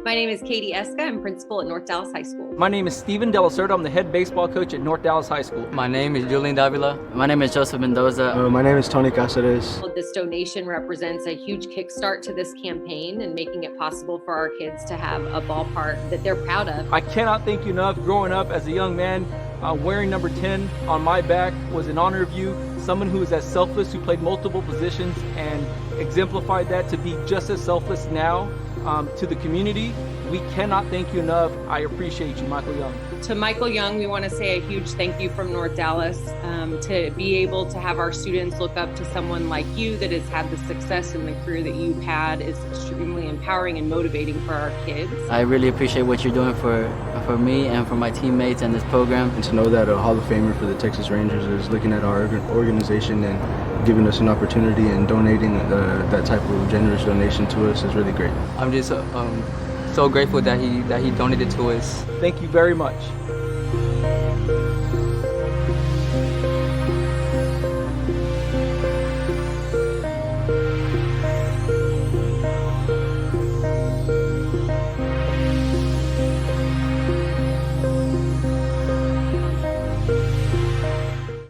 My name is Katie Eska. I'm principal at North Dallas High School. My name is Steven Delacerda. I'm the head baseball coach at North Dallas High School. My name is Julian Davila. My name is Joseph Mendoza. My name is Tony Caceres. This donation represents a huge kickstart to this campaign and making it possible for our kids to have a ballpark that they're proud of. I cannot thank you enough. Growing up as a young man, wearing number 10 on my back was an honor of you. Someone who is as selfless, who played multiple positions and exemplified that to be just as selfless now to the community. We cannot thank you enough. I appreciate you, Michael Young. To Michael Young, we want to say a huge thank you from North Dallas. To be able to have our students look up to someone like you that has had the success in the career that you've had is extremely empowering and motivating for our kids. I really appreciate what you're doing for me and for my teammates and this program. And to know that a Hall of Famer for the Texas Rangers is looking at our organization and giving us an opportunity and donating that type of generous donation to us is really great. I'm just so grateful that he donated to us. Thank you very much.